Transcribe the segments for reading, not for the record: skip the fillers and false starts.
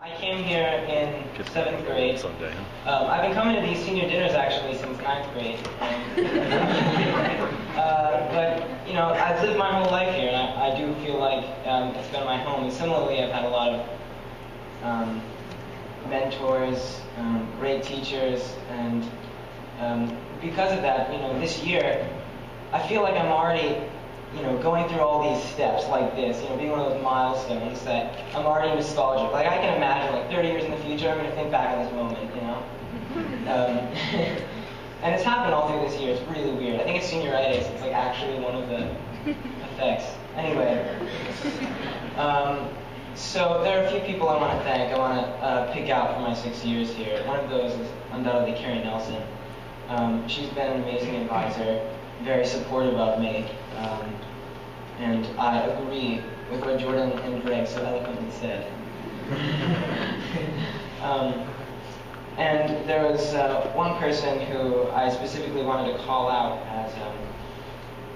I came here in 7th grade. I've been coming to these senior dinners actually since 9th grade. But, you know, I've lived my whole life here, and I do feel like it's been my home. And similarly, I've had a lot of mentors, great teachers, and because of that, you know, this year, I feel like I'm already, you know, going through all these steps like this, you know, being one of those milestones that I'm already nostalgic. Like, I can imagine, like, 30 years in the future, I'm going to think back on this moment, you know? And it's happened all through this year. It's really weird. I think it's senioritis. It's, like, actually one of the effects. Anyway, so there are a few people I want to thank. I want to pick out for my 6 years here. One of those is undoubtedly Carrie Nelson. She's been an amazing advisor, very supportive of me. And I agree with what Jordan and Greg so eloquently said. And there was one person who I specifically wanted to call out as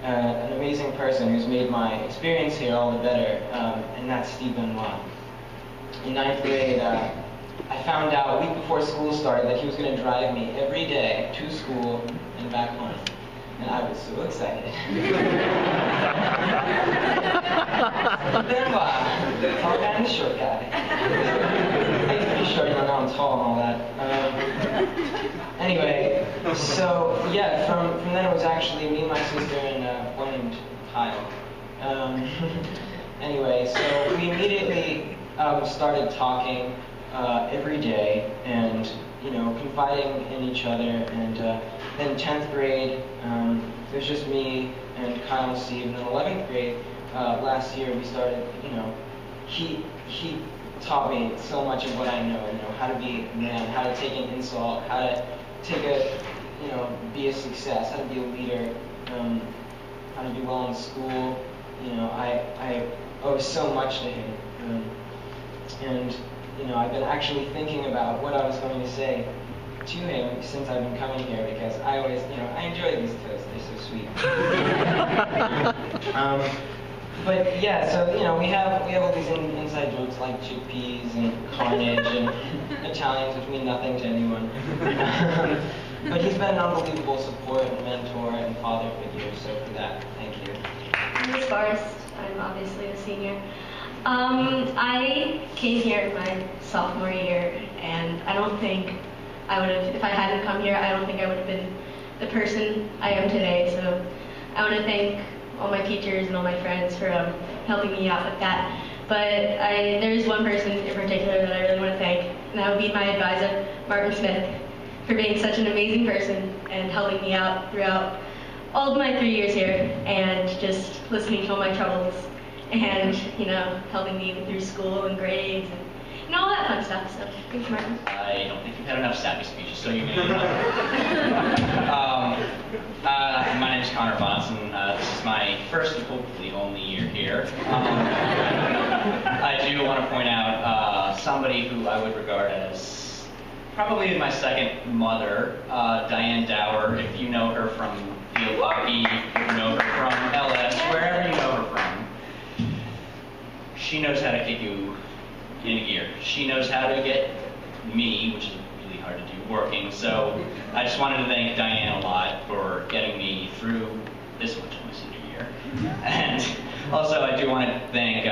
an amazing person who's made my experience here all the better, and that's Steve Benoit. In 9th grade, I found out a week before school started that he was going to drive me every day to school and back home. And I was so excited. Benoit, tall guy and the short guy. He's pretty short, you know, now I'm tall and all that. Anyway, so yeah, from then it was actually me, my sister, and one named Kyle. Anyway, so we immediately started talking every day, and you know, confiding in each other. And then 10th grade, it was just me and Kyle and Steve. And then 11th grade, last year, we started, you know, he taught me so much of what I know, you know, how to be a man, how to take an insult, how to take a, you know, be a success, how to be a leader, how to do well in school. You know, I owe so much to him. And you know, I've been actually thinking about what I was going to say to him since I've been coming here, because I always, you know, I enjoy these toasts. They're so sweet. But yeah, so you know, we have all these inside jokes like chickpeas and carnage and Italians, which mean nothing to anyone. But he's been an unbelievable support and mentor and father figure. So for that, thank you. I'm Miss Forrest. I'm obviously a senior. I came here in my sophomore year, and I don't think I would have, if I hadn't come here, I don't think I would have been the person I am today. So I want to thank all my teachers and all my friends for helping me out with that. But there is one person in particular that I really want to thank, and that would be my advisor, Martin Smith, for being such an amazing person and helping me out throughout all of my 3 years here, and just listening to all my troubles, and, you know, helping me through school and grades and all that fun stuff. So, thanks, Martin. I don't think you've had enough sappy speeches, so you're going to my name is Connor Bonson. This is my first and hopefully only year here. I do want to point out somebody who I would regard as probably my second mother, Diane Dower. If you know her from field hockey, you know her from LS, wherever you know her from. She knows how to kick you in gear. She knows how to get me, which is really hard to do, working. So I just wanted to thank Diane a lot for getting me through this much of my senior year. And also I do want to thank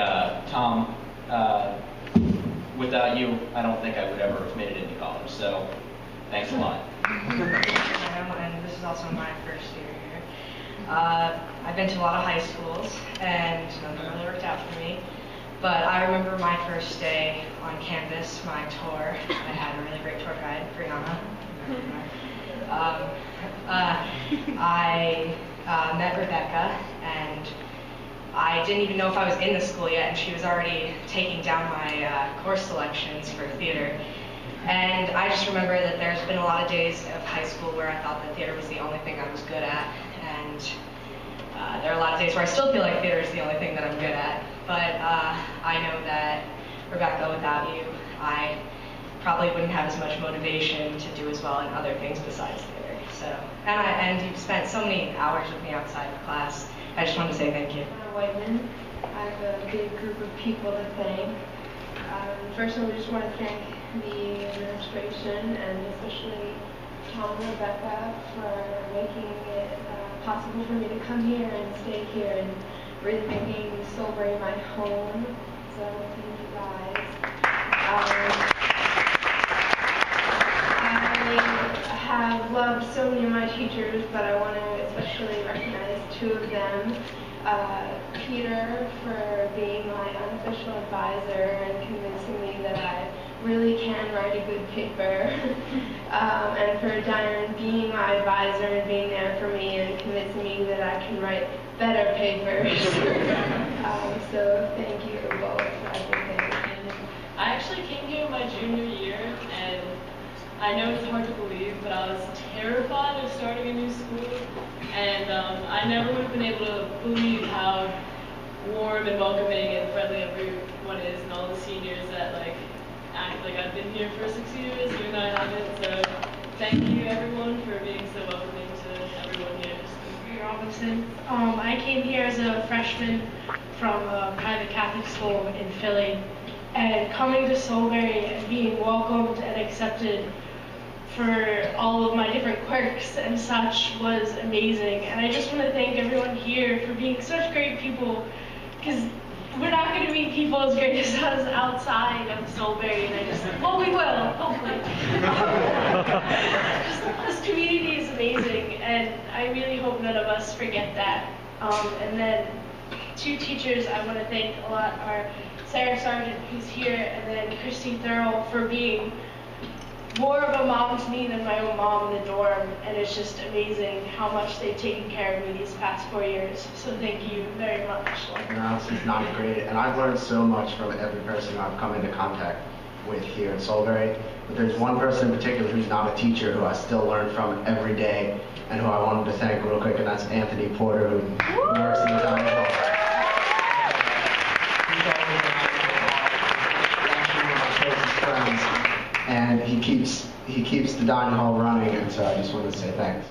Tom. Without you, I don't think I would ever have made it into college. So thanks a lot. And this is also my first year here. I've been to a lot of high schools, and none of them really worked out for me. But I remember my first day on campus, my tour. I had a really great tour guide, Brianna. I met Rebecca, and I didn't even know if I was in the school yet, and she was already taking down my course selections for theater. And I just remember that there's been a lot of days of high school where I thought that theater was the only thing I was good at, and there are a lot of days where I still feel like theater is the only thing that I'm good at. But I know that, Rebecca, without you, I probably wouldn't have as much motivation to do as well in other things besides theater. So, and you've spent so many hours with me outside of class. I just wanted to say thank you. Whiteman. I have a big group of people to thank. First of all, we just want to thank the administration and especially Tom and Rebecca for making it possible for me to come here and stay here and really making Solebury my home. So thank you guys. I have loved so many of my teachers, but I want to especially recognize two of them. Peter for being my unofficial advisor and convincing me that I really can write a good paper. And for Diane being my advisor and being there for me and convincing me that I can write better papers. So thank you both for everything. I actually came here my junior year, and I know it's hard to believe, but I was terrified of starting a new school, and I never would have been able to believe how warm and welcoming and friendly everyone is, and all the seniors that act like I've been here for 6 years, even though I haven't. So thank you everyone for being so welcoming to everyone here. Robinson. I came here as a freshman from a private Catholic school in Philly, and coming to Solebury and being welcomed and accepted for all of my different quirks and such was amazing. And I just want to thank everyone here for being such great people, because we're not going to meet people as great as us outside of Solebury, and well, we will, hopefully. This community is amazing, and I really hope none of us forget that. And then two teachers I want to thank a lot are Sarah Sargent, who's here, and then Christy Thurl for being more of a mom to me than my own mom in the dorm, and it's just amazing how much they've taken care of me these past 4 years. So thank you very much. This is not great, and I've learned so much from every person I've come into contact with here in Solebury. But there's one person in particular who's not a teacher who I still learn from every day, and who I wanted to thank real quick, and that's Anthony Porter, who works in the dining hall. He's always actually one of my closest friends, and he keeps the dining hall running, and so I just wanted to say thanks.